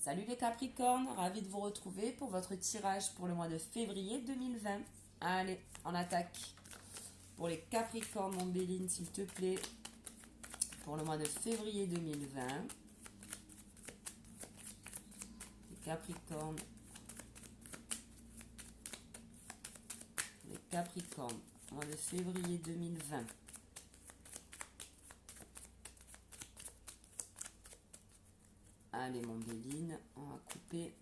Salut les Capricornes, ravi de vous retrouver pour votre tirage pour le mois de février 2020. Allez, on attaque. Pour les Capricornes, mon Béline, s'il te plaît, pour le mois de février 2020. Les Capricornes. Les Capricornes, mois de février 2020. Allez, mon Béline, on va couper.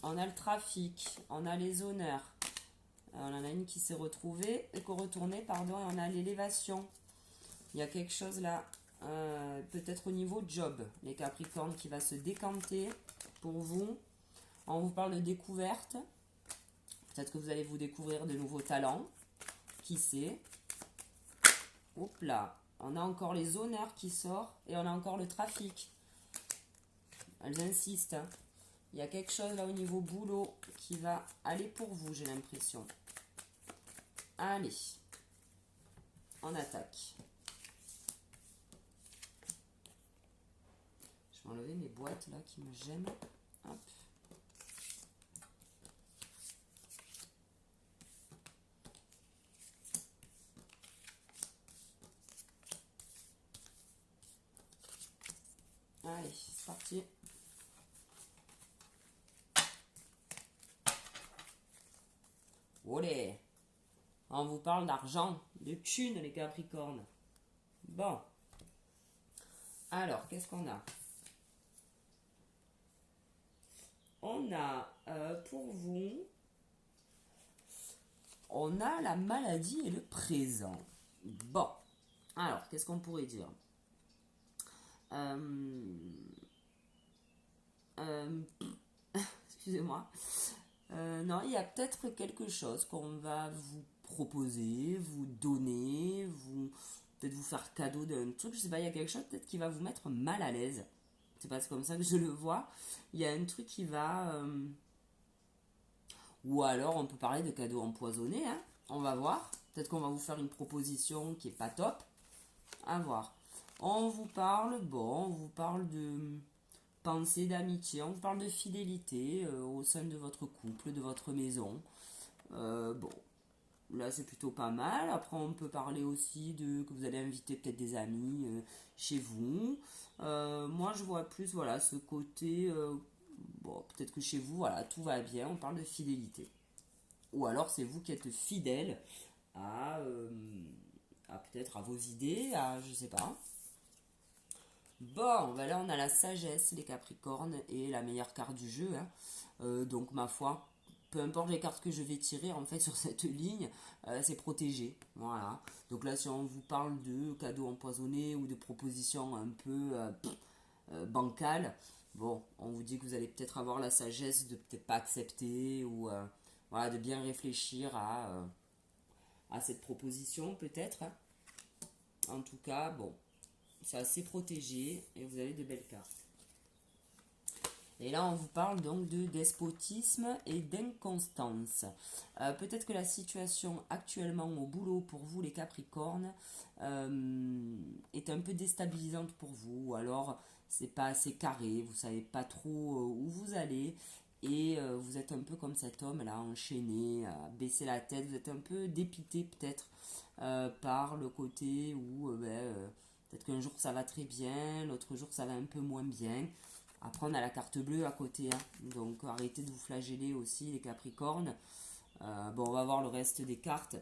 On a le trafic, on a les honneurs. On en a une qui s'est retrouvée, et qu'on retournait, pardon, et on a l'élévation. Il y a quelque chose là, peut-être au niveau job, les Capricornes, qui va se décanter pour vous. On vous parle de découverte. Peut-être que vous allez vous découvrir de nouveaux talents. Qui sait? Hop là, on a encore les honneurs qui sortent et on a encore le trafic. Elles insistent. Hein. Il y a quelque chose là au niveau boulot qui va aller pour vous, j'ai l'impression. Allez, on attaque. Je vais enlever mes boîtes là qui me gênent. Hop. Allez, c'est parti. Olé! On vous parle d'argent, de thunes, les Capricornes. Bon. Alors, qu'est-ce qu'on a? On a, pour vous, on a la maladie et le présent. Bon. Alors, qu'est-ce qu'on pourrait dire? Excusez-moi. Non, il y a peut-être quelque chose qu'on va vous proposer, vous donner, peut-être vous faire cadeau d'un truc, je sais pas, il y a quelque chose peut-être qui va vous mettre mal à l'aise. C'est pas comme ça que je le vois. Il y a un truc qui va... Ou alors on peut parler de cadeaux empoisonnés, hein. On va voir. Peut-être qu'on va vous faire une proposition qui est pas top. À voir. On vous parle de pensée, d'amitié, on vous parle de fidélité au sein de votre couple, de votre maison. Bon, là c'est plutôt pas mal. Après on peut parler aussi de que vous allez inviter peut-être des amis chez vous. Moi je vois plus voilà ce côté, bon peut-être que chez vous voilà tout va bien, on parle de fidélité. Ou alors c'est vous qui êtes fidèle à peut-être à vos idées, à je sais pas. Bon, ben là on a la sagesse, les Capricornes, et la meilleure carte du jeu. Hein. Donc ma foi, peu importe les cartes que je vais tirer en fait sur cette ligne, c'est protégé. Voilà. Donc là si on vous parle de cadeaux empoisonnés ou de propositions un peu bancales, bon, on vous dit que vous allez peut-être avoir la sagesse de peut-être pas accepter ou voilà, de bien réfléchir à cette proposition peut-être. Hein. En tout cas, bon. C'est assez protégé et vous avez de belles cartes. Et là, on vous parle donc de despotisme et d'inconstance. Peut-être que la situation actuellement au boulot pour vous, les Capricornes, est un peu déstabilisante pour vous. Ou alors, c'est pas assez carré, vous savez pas trop où vous allez. Et vous êtes un peu comme cet homme là, enchaîné, baisser la tête. Vous êtes un peu dépité peut-être par le côté où... peut-être qu'un jour ça va très bien, l'autre jour ça va un peu moins bien. Après on a la carte bleue à côté, hein. Donc arrêtez de vous flageller aussi les Capricornes. Bon on va voir le reste des cartes.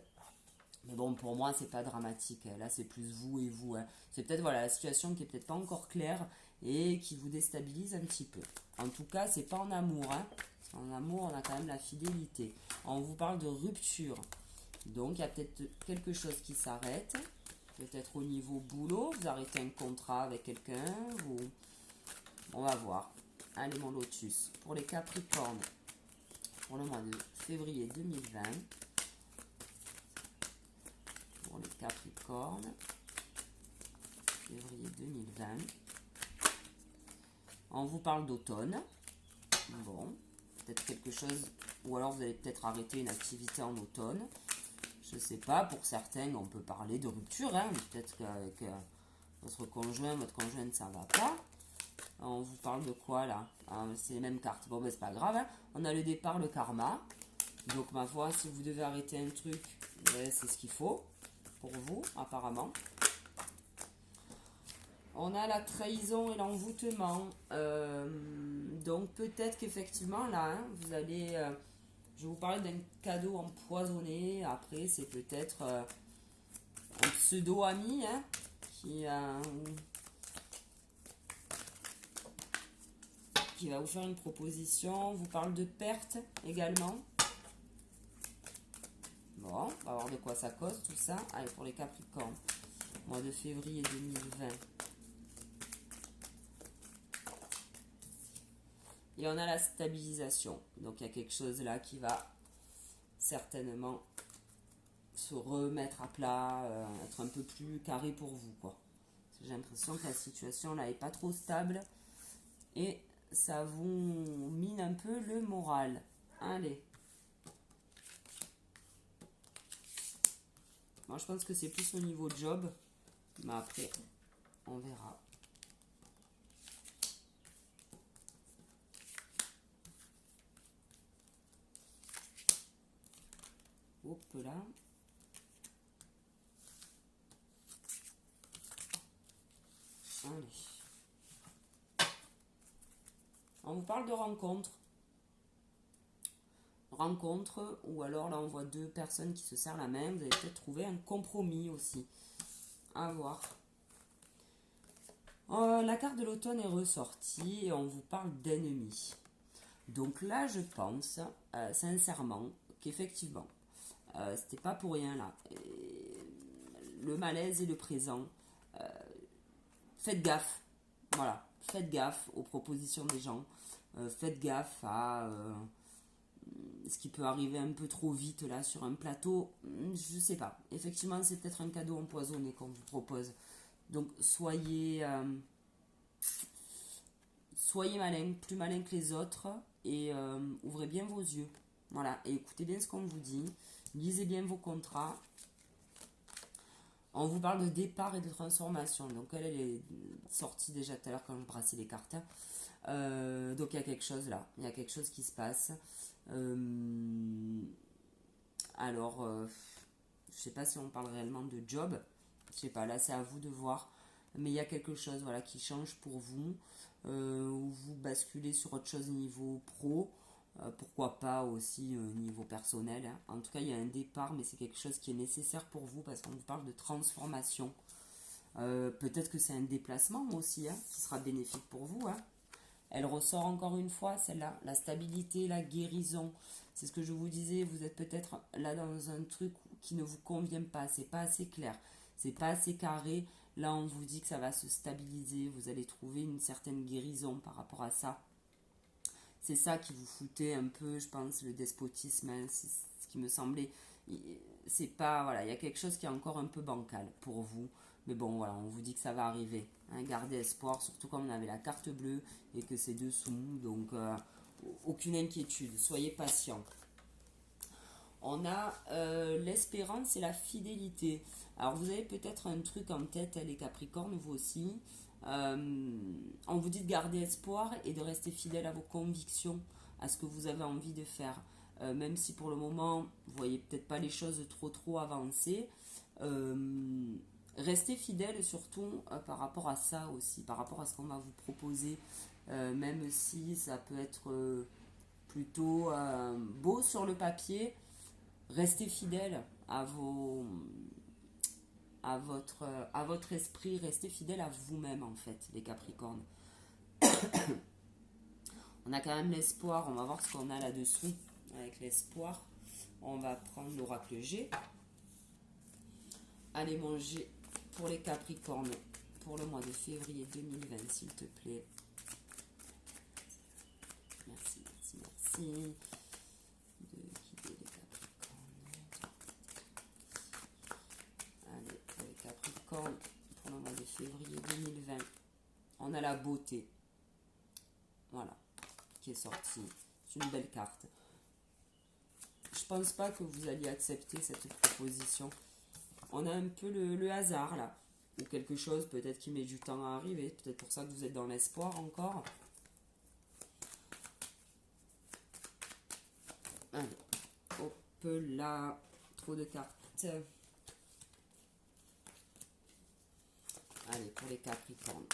Mais bon pour moi c'est pas dramatique, hein. Là c'est plus vous et vous. Hein. C'est peut-être voilà, la situation qui est peut-être pas encore claire et qui vous déstabilise un petit peu. En tout cas c'est pas en amour. Hein. En amour on a quand même la fidélité. On vous parle de rupture. Donc il y a peut-être quelque chose qui s'arrête. Peut-être au niveau boulot, vous arrêtez un contrat avec quelqu'un, on va voir. Allez mon lotus, pour les Capricornes, pour le mois de février 2020, pour les Capricornes, février 2020, on vous parle d'automne, bon, peut-être quelque chose, ou alors vous allez peut-être arrêter une activité en automne, Je sais pas, pour certains, on peut parler de rupture, hein. Peut-être qu'avec votre conjoint, votre conjointe, ça va pas. On vous parle de quoi, là? C'est les mêmes cartes. Bon, ben, c'est pas grave, hein. On a le départ, le karma. Donc, ma foi, si vous devez arrêter un truc, ben, c'est ce qu'il faut pour vous, apparemment. On a la trahison et l'envoûtement. Donc, peut-être qu'effectivement, là, hein, vous allez... je vais vous parler d'un cadeau empoisonné. Après, c'est peut-être un pseudo-ami, hein, qui va vous faire une proposition. On vous parle de perte également. Bon, on va voir de quoi ça cause tout ça. Allez, pour les Capricornes, mois de février 2020. Et on a la stabilisation. Donc, il y a quelque chose là qui va certainement se remettre à plat, être un peu plus carré pour vous, quoi. J'ai l'impression que la situation là est pas trop stable et ça vous mine un peu le moral. Allez. Moi, je pense que c'est plus au niveau job, mais après, on verra. Hop là. Allez. On vous parle de rencontre. Rencontre, ou alors là on voit deux personnes qui se serrent la main. Vous allez peut-être trouver un compromis aussi. À voir. La carte de l'automne est ressortie et on vous parle d'ennemis. Donc là, je pense sincèrement qu'effectivement, c'était pas pour rien là. Et le malaise et le présent. Faites gaffe. Voilà. Faites gaffe aux propositions des gens. Faites gaffe à ce qui peut arriver un peu trop vite là sur un plateau. Je sais pas. Effectivement, c'est peut-être un cadeau empoisonné qu'on vous propose. Donc soyez malin, plus malin que les autres et ouvrez bien vos yeux. Voilà, et écoutez bien ce qu'on vous dit. Lisez bien vos contrats. On vous parle de départ et de transformation. Donc elle est sortie déjà tout à l'heure quand je brassais les cartes. Donc il y a quelque chose là. Il y a quelque chose qui se passe. Alors, je sais pas si on parle réellement de job. Je sais pas, là c'est à vous de voir. Mais il y a quelque chose voilà, qui change pour vous. Où vous basculez sur autre chose niveau pro. Pourquoi pas aussi niveau personnel. Hein. En tout cas, il y a un départ, mais c'est quelque chose qui est nécessaire pour vous parce qu'on vous parle de transformation. Peut-être que c'est un déplacement aussi, hein, qui sera bénéfique pour vous. Hein. Elle ressort encore une fois, celle-là, la stabilité, la guérison. C'est ce que je vous disais, vous êtes peut-être là dans un truc qui ne vous convient pas, c'est pas assez clair, c'est pas assez carré. Là, on vous dit que ça va se stabiliser, vous allez trouver une certaine guérison par rapport à ça. C'est ça qui vous foutait un peu, je pense, le despotisme, hein, c'est ce qui me semblait. C'est pas, voilà, il y a quelque chose qui est encore un peu bancal pour vous. Mais bon, voilà, on vous dit que ça va arriver. Hein, gardez espoir, surtout quand on avait la carte bleue et que c'est dessous. Donc, aucune inquiétude, soyez patient. On a l'espérance et la fidélité. Alors, vous avez peut-être un truc en tête, les Capricornes, vous aussi. On vous dit de garder espoir et de rester fidèle à vos convictions, à ce que vous avez envie de faire. Même si pour le moment, vous voyez peut-être pas les choses trop avancées. Restez fidèle surtout par rapport à ça aussi, par rapport à ce qu'on va vous proposer. Même si ça peut être plutôt beau sur le papier, restez fidèle à votre esprit, restez fidèle à vous-même en fait, les Capricornes. On a quand même l'espoir, on va voir ce qu'on a là-dessous avec l'espoir. On va prendre l'oracle G. Allez manger pour les Capricornes pour le mois de février 2020, s'il te plaît. Merci. De guider les Capricornes. Allez, pour les Capricornes pour le mois de février 2020. On a la beauté. Voilà, qui est sortie. C'est une belle carte. Je pense pas que vous alliez accepter cette proposition. On a un peu le hasard là. Ou quelque chose peut-être qui met du temps à arriver. Peut-être pour ça que vous êtes dans l'espoir encore. Allez, hop là. Trop de cartes. Allez, pour les Capricornes.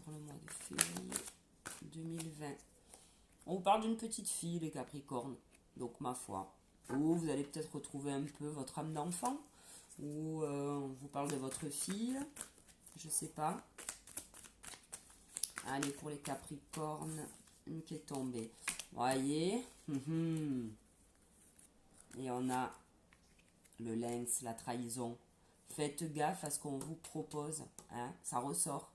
Pour le mois de février 2020. On vous parle d'une petite fille, les Capricornes. Donc, ma foi. Ou vous allez peut-être retrouver un peu votre âme d'enfant. Ou on vous parle de votre fille. Je sais pas. Allez, pour les Capricornes. Une qui est tombée. Voyez. Et on a le lynx, la trahison. Faites gaffe à ce qu'on vous propose. Hein, ça ressort.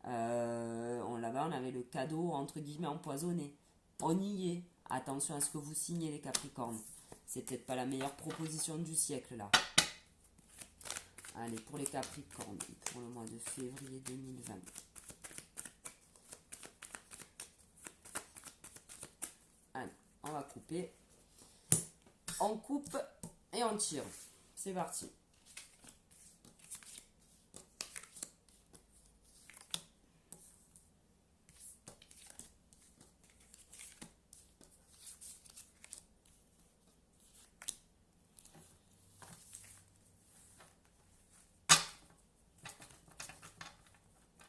Là-bas, on avait le cadeau, entre guillemets, empoisonné. On y est. Attention à ce que vous signez, les Capricornes. C'est peut-être pas la meilleure proposition du siècle, là. Allez, pour les Capricornes, pour le mois de février 2020. Allez, on va couper. On coupe et on tire. C'est parti.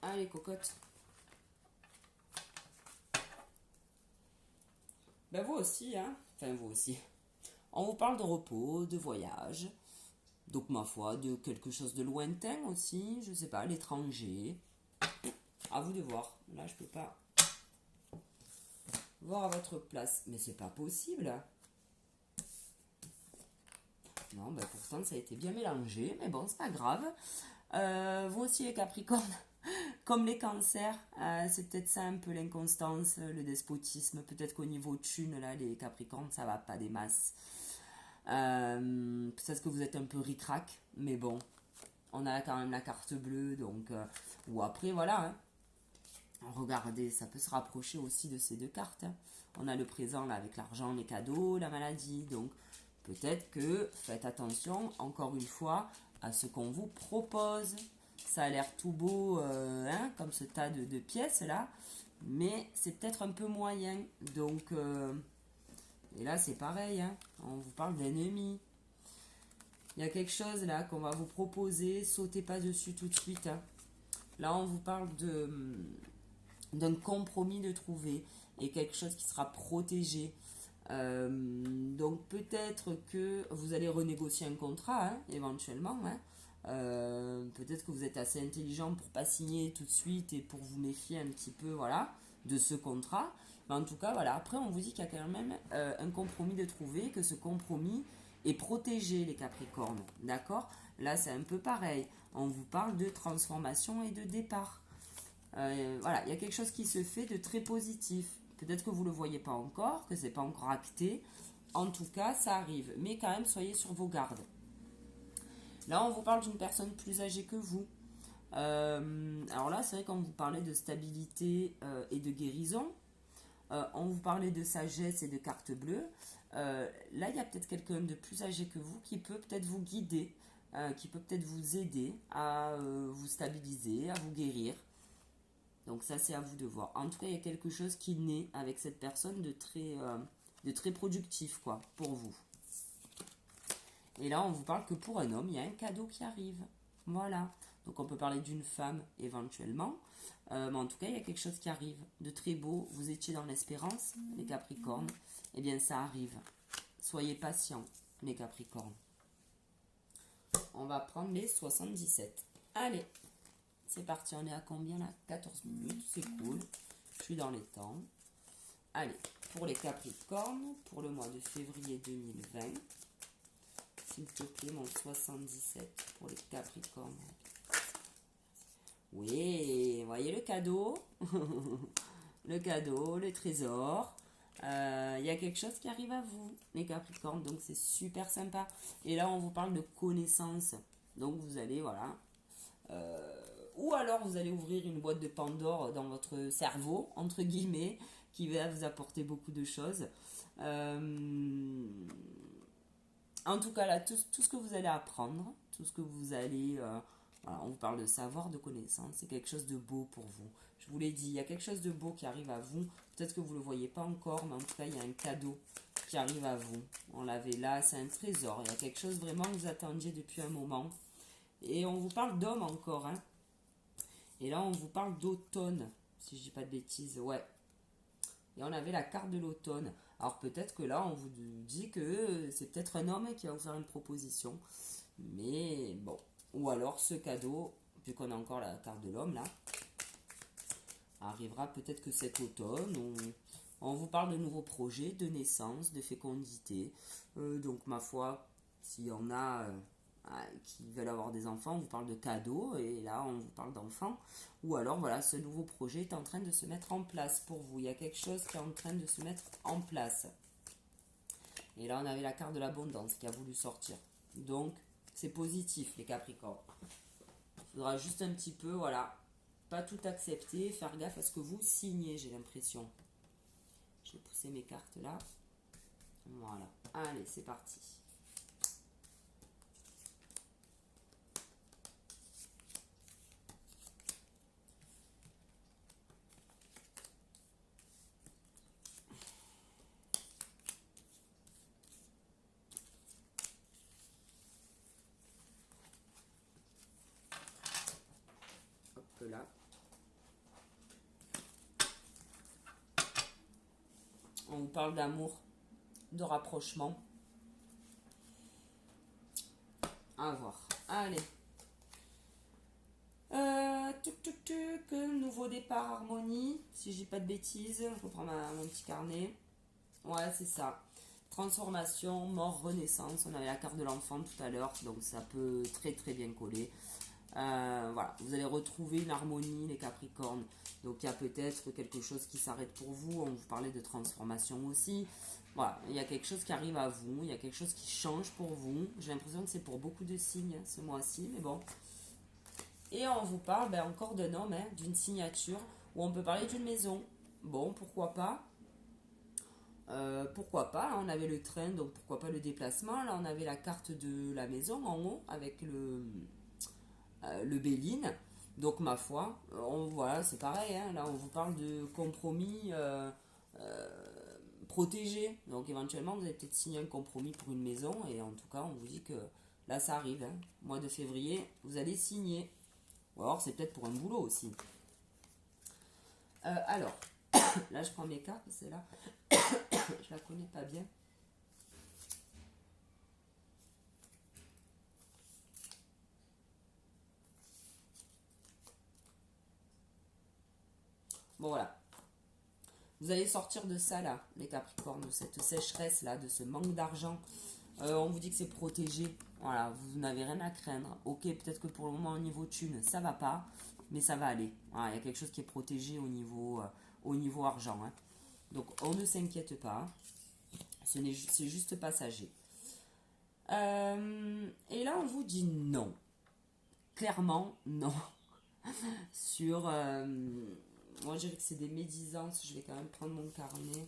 Allez, cocotte. Ben vous aussi, hein. Enfin, vous aussi. On vous parle de repos, de voyage. Donc, ma foi, de quelque chose de lointain aussi. Je sais pas, l'étranger. À vous de voir. Là, je peux pas voir à votre place. Mais c'est pas possible. Non, ben pourtant, ça a été bien mélangé. Mais bon, c'est pas grave. Vous aussi, les Capricornes. Comme les cancers, c'est peut-être ça un peu l'inconstance, le despotisme. Peut-être qu'au niveau thune, là, les Capricornes, ça va pas des masses. Peut-être que vous êtes un peu ric-rac, mais bon, on a quand même la carte bleue, donc... ou après, voilà, hein. Regardez, ça peut se rapprocher aussi de ces deux cartes. Hein. On a le présent, là, avec l'argent, les cadeaux, la maladie, donc... Peut-être que faites attention, encore une fois, à ce qu'on vous propose. Ça a l'air tout beau, hein, comme ce tas de pièces là, mais c'est peut-être un peu moyen. Donc, et là c'est pareil, hein, on vous parle d'ennemis. Il y a quelque chose là qu'on va vous proposer, sautez pas dessus tout de suite. Hein. Là on vous parle d'un compromis de trouver et quelque chose qui sera protégé. Donc peut-être que vous allez renégocier un contrat, hein, éventuellement. Hein. Peut-être que vous êtes assez intelligent pour pas signer tout de suite et pour vous méfier un petit peu, voilà, de ce contrat. Mais en tout cas, voilà. Après, on vous dit qu'il y a quand même un compromis de trouver, que ce compromis est protégé, les Capricornes. D'accord? Là, c'est un peu pareil. On vous parle de transformation et de départ. Voilà, il y a quelque chose qui se fait de très positif. Peut-être que vous ne le voyez pas encore, que c'est pas encore acté. En tout cas, ça arrive. Mais quand même, soyez sur vos gardes. Là, on vous parle d'une personne plus âgée que vous. Alors là, c'est vrai qu'on vous parlait de stabilité et de guérison. On vous parlait de sagesse et de carte bleue. Là, il y a peut-être quelqu'un de plus âgé que vous qui peut peut-être vous guider, qui peut peut-être vous aider à vous stabiliser, à vous guérir. Donc ça, c'est à vous de voir. En tout cas, il y a quelque chose qui naît avec cette personne de très productif, quoi, pour vous. Et là, on vous parle que pour un homme, il y a un cadeau qui arrive. Voilà. Donc on peut parler d'une femme éventuellement. Mais en tout cas, il y a quelque chose qui arrive de très beau. Vous étiez dans l'espérance, les Capricornes. Eh bien, ça arrive. Soyez patients, les Capricornes. On va prendre les 77. Allez. C'est parti, on est à combien là? 14 minutes, c'est cool. Je suis dans les temps. Allez, pour les Capricornes, pour le mois de février 2020. S'il te plaît, mon 77 pour les Capricornes. Oui, voyez le cadeau. Le cadeau, le trésor. Il y a quelque chose qui arrive à vous, les Capricornes. Donc, c'est super sympa. Et là, on vous parle de connaissances. Donc, vous allez, voilà... ou alors vous allez ouvrir une boîte de Pandore dans votre cerveau, entre guillemets, qui va vous apporter beaucoup de choses. En tout cas, là, tout ce que vous allez apprendre, tout ce que vous allez... voilà, on vous parle de savoir, de connaissance, c'est quelque chose de beau pour vous. Je vous l'ai dit, il y a quelque chose de beau qui arrive à vous. Peut-être que vous ne le voyez pas encore, mais en tout cas, il y a un cadeau qui arrive à vous. On l'avait là, c'est un trésor. Il y a quelque chose vraiment que vous attendiez depuis un moment. Et on vous parle d'homme encore, hein. Et là, on vous parle d'automne, si je dis pas de bêtises, ouais. Et on avait la carte de l'automne. Alors peut-être que là, on vous dit que c'est peut-être un homme qui va vous faire une proposition. Mais bon. Ou alors ce cadeau, vu qu'on a encore la carte de l'homme là, arrivera peut-être que cet automne. On vous parle de nouveaux projets, de naissance, de fécondité. Donc ma foi, s'il y en a qui veulent avoir des enfants, on vous parle de cadeaux. Et là, on vous parle d'enfants. Ou alors, voilà, ce nouveau projet est en train de se mettre en place pour vous. Il y a quelque chose qui est en train de se mettre en place. Et là, on avait la carte de l'abondance qui a voulu sortir. Donc, c'est positif, les Capricornes. Il faudra juste un petit peu, voilà, pas tout accepter, faire gaffe à ce que vous signez, j'ai l'impression. Je vais pousser mes cartes là. Voilà. Allez, c'est parti. Hop là. On vous parle d'amour, de rapprochement. À voir. Allez. Nouveau départ, harmonie. Si je dis pas de bêtises, je reprends mon petit carnet. Ouais, c'est ça. Transformation, mort, renaissance. On avait la carte de l'enfant tout à l'heure, donc ça peut très très bien coller. Voilà, vous allez retrouver une harmonie, les Capricornes. Donc il y a peut-être quelque chose qui s'arrête pour vous. On vous parlait de transformation aussi. Voilà, il y a quelque chose qui arrive à vous. Il y a quelque chose qui change pour vous. J'ai l'impression que c'est pour beaucoup de signes ce mois-ci, mais bon. Et on vous parle encore d'un homme, hein, d'une signature, où on peut parler d'une maison. Bon, pourquoi pas. Pourquoi pas, là, on avait le train, donc pourquoi pas le déplacement. Là, on avait la carte de la maison en haut, avec le Béline. Donc, ma foi, voilà, c'est pareil. Hein, là, on vous parle de compromis protégé. Donc, éventuellement, vous allez peut-être signer un compromis pour une maison. Et en tout cas, on vous dit que là, ça arrive. Hein, mois de février, vous allez signer. Ou alors, c'est peut-être pour un boulot aussi. Alors, là, je prends mes cartes, c'est là. Je la connais pas bien. Bon, voilà. Vous allez sortir de ça, là, les Capricornes, de cette sécheresse, là, de ce manque d'argent. On vous dit que c'est protégé. Voilà, vous n'avez rien à craindre. Ok, peut-être que pour le moment, au niveau thune, ça va pas, mais ça va aller. Voilà, il y a quelque chose qui est protégé au niveau argent. Hein. Donc, on ne s'inquiète pas. C'est juste passager. Et là, on vous dit non. Clairement, non. Sur... moi, je dirais que c'est des médisances. Je vais quand même prendre mon carnet.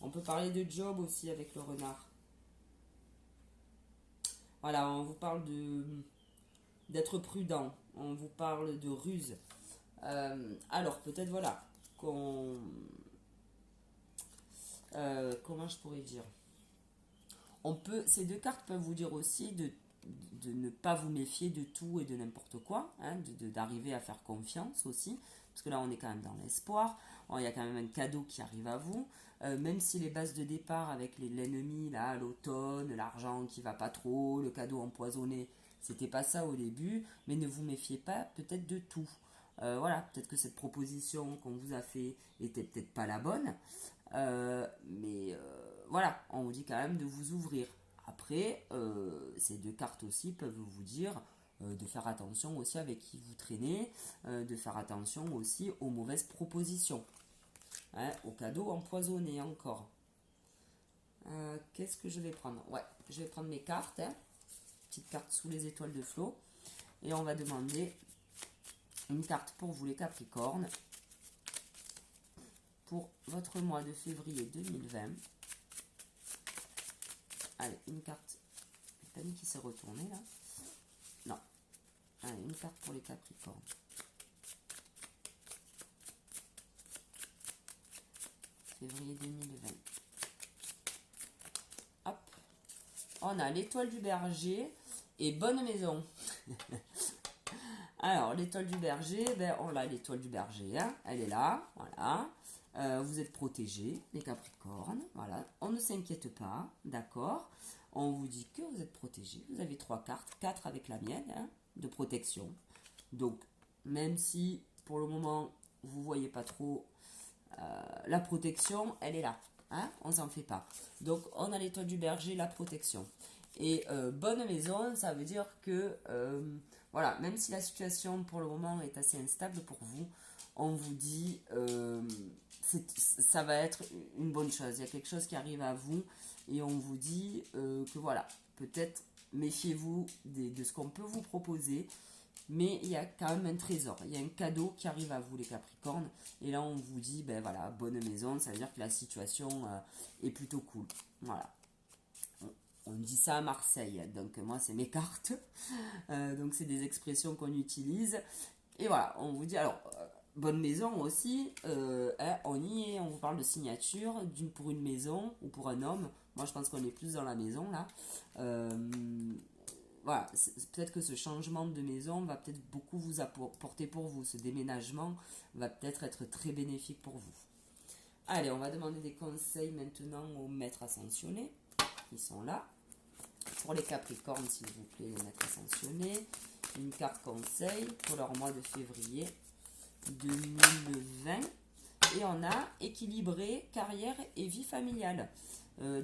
On peut parler de job aussi avec le renard. Voilà, on vous parle d'être prudent. On vous parle de ruse. Alors, peut-être, voilà, comment je pourrais dire, ces deux cartes peuvent vous dire aussi de ne pas vous méfier de tout et de n'importe quoi, hein, d'arriver à faire confiance aussi, parce que là on est quand même dans l'espoir. Il y a quand même un cadeau qui arrive à vous, même si les bases de départ avec l'ennemi, là, l'automne, l'argent qui va pas trop, le cadeau empoisonné, c'était pas ça au début, mais ne vous méfiez pas peut-être de tout. Voilà, peut-être que cette proposition qu'on vous a fait était peut-être pas la bonne, mais voilà, on vous dit quand même de vous ouvrir. Après, ces deux cartes aussi peuvent vous dire de faire attention aussi avec qui vous traînez, de faire attention aussi aux mauvaises propositions, hein, aux cadeaux empoisonnés encore. Qu'est-ce que je vais prendre? Ouais, je vais prendre mes cartes, hein, petite carte sous les étoiles de Flo, et on va demander une carte pour vous les Capricornes, pour votre mois de février 2020. Allez, une carte Fanny qui s'est retournée là. Non. Allez, une carte pour les Capricornes. Février 2020. Hop. On a l'étoile du Berger et bonne maison. Alors, l'étoile du Berger, ben, on a l'étoile du Berger, hein, elle est là, voilà. Vous êtes protégés, les Capricornes, voilà. On ne s'inquiète pas, d'accord. On vous dit que vous êtes protégés. Vous avez 3 cartes, 4 avec la mienne, hein, de protection. Donc, même si pour le moment, vous ne voyez pas trop la protection, elle est là. Hein, on s'en fait pas. Donc, on a l'étoile du Berger, la protection. Et bonne maison, ça veut dire que, voilà, même si la situation pour le moment est assez instable pour vous, on vous dit, ça va être une bonne chose. Il y a quelque chose qui arrive à vous et on vous dit que voilà, peut-être méfiez-vous de ce qu'on peut vous proposer. Mais il y a quand même un trésor, il y a un cadeau qui arrive à vous les Capricornes. Et là on vous dit, ben voilà, bonne maison, ça veut dire que la situation est plutôt cool. Voilà. On dit ça à Marseille, donc moi c'est mes cartes. Donc c'est des expressions qu'on utilise. Et voilà, on vous dit, alors, bonne maison aussi, on y est, on vous parle de signature pour une maison ou pour un homme. Moi je pense qu'on est plus dans la maison là. Voilà, peut-être que ce changement de maison va peut-être beaucoup vous apporter pour vous. Ce déménagement va peut-être être très bénéfique pour vous. Allez, on va demander des conseils maintenant aux maîtres ascensionnés qui sont là. Pour les Capricornes, s'il vous plaît, les maîtres ascensionnés. Une carte conseil pour leur mois de février 2020. Et on a équilibré carrière et vie familiale.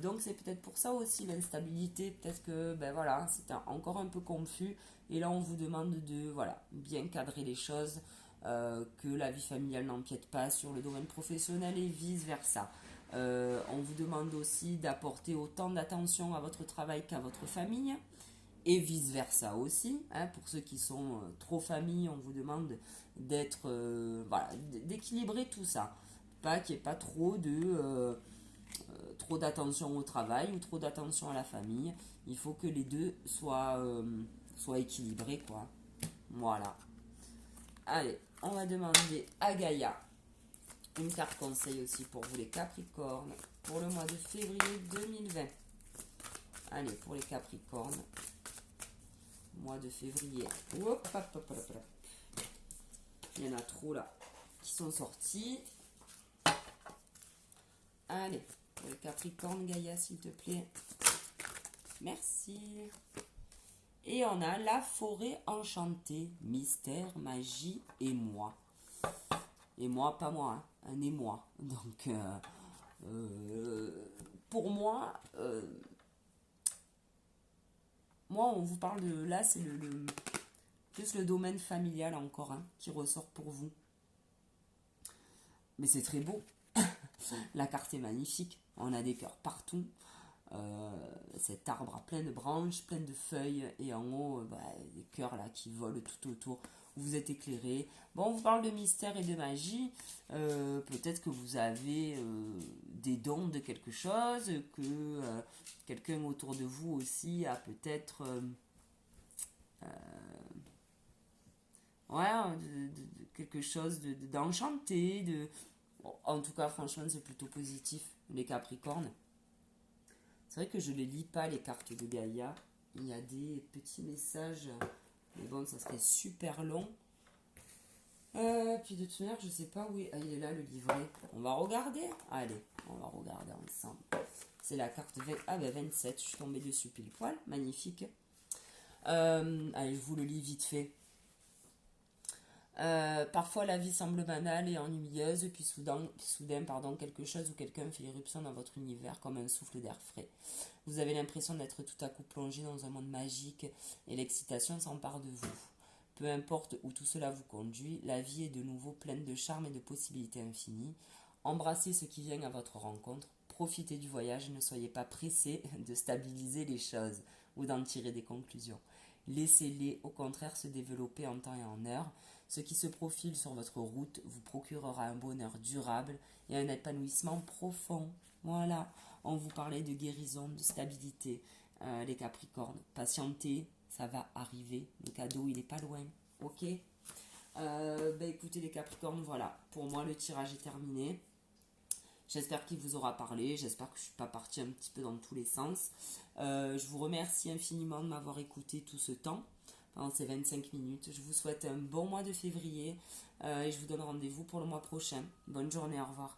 Donc c'est peut-être pour ça aussi l'instabilité, peut-être que ben voilà, c'est encore un peu confus et là on vous demande de voilà, bien cadrer les choses, que la vie familiale n'empiète pas sur le domaine professionnel et vice versa. On vous demande aussi d'apporter autant d'attention à votre travail qu'à votre famille et vice versa aussi, hein, pour ceux qui sont trop famille, on vous demande d'être voilà, d'équilibrer tout ça, pas qu'il n'y ait pas trop d'attention au travail ou trop d'attention à la famille. Il faut que les deux soient équilibrés, quoi. Voilà. Allez, on va demander à Gaïa une carte conseil aussi pour vous les Capricornes pour le mois de février 2020. Allez, pour les Capricornes, mois de février. Hop, hop, hop, hop, hop. Il y en a trop là qui sont sortis. Allez. Pour le Capricorne, Gaïa, s'il te plaît. Merci. Et on a la forêt enchantée, mystère, magie et moi. Et moi, pas moi, hein, un émoi. Donc, pour moi, on vous parle de là, c'est plus le domaine familial encore, hein, qui ressort pour vous. Mais c'est très beau. La carte est magnifique. On a des cœurs partout. Cet arbre a plein de branches, plein de feuilles. Et en haut, des cœurs là qui volent tout autour. Vous êtes éclairés. Bon, on vous parle de mystère et de magie. Peut-être que vous avez des dons de quelque chose. Que quelqu'un autour de vous aussi a peut-être... quelque chose d'enchanté. En tout cas, franchement, c'est plutôt positif, les Capricornes. C'est vrai que je ne les lis pas, les cartes de Gaïa. Il y a des petits messages. Mais bon, ça serait super long. Puis de toute manière, je ne sais pas où il est là, le livret. On va regarder. Allez, on va regarder ensemble. C'est la carte 27. Je suis tombée dessus pile poil. Magnifique. Allez, je vous le lis vite fait. Parfois la vie semble banale et ennuyeuse, puis soudain, quelque chose ou quelqu'un fait irruption dans votre univers comme un souffle d'air frais. Vous avez l'impression d'être tout à coup plongé dans un monde magique et l'excitation s'empare de vous. Peu importe où tout cela vous conduit, la vie est de nouveau pleine de charme et de possibilités infinies. Embrassez ce qui vient à votre rencontre, profitez du voyage et ne soyez pas pressé de stabiliser les choses ou d'en tirer des conclusions. Laissez-les au contraire se développer en temps et en heure. Ce qui se profile sur votre route vous procurera un bonheur durable et un épanouissement profond. Voilà, on vous parlait de guérison, de stabilité. les Capricornes. Patientez, ça va arriver. Le cadeau, il est pas loin. Ok. Écoutez les Capricornes, voilà. Pour moi, le tirage est terminé. J'espère qu'il vous aura parlé. J'espère que je ne suis pas partie un petit peu dans tous les sens. Je vous remercie infiniment de m'avoir écouté tout ce temps, pendant ces 25 minutes. Je vous souhaite un bon mois de février et je vous donne rendez-vous pour le mois prochain. Bonne journée, au revoir.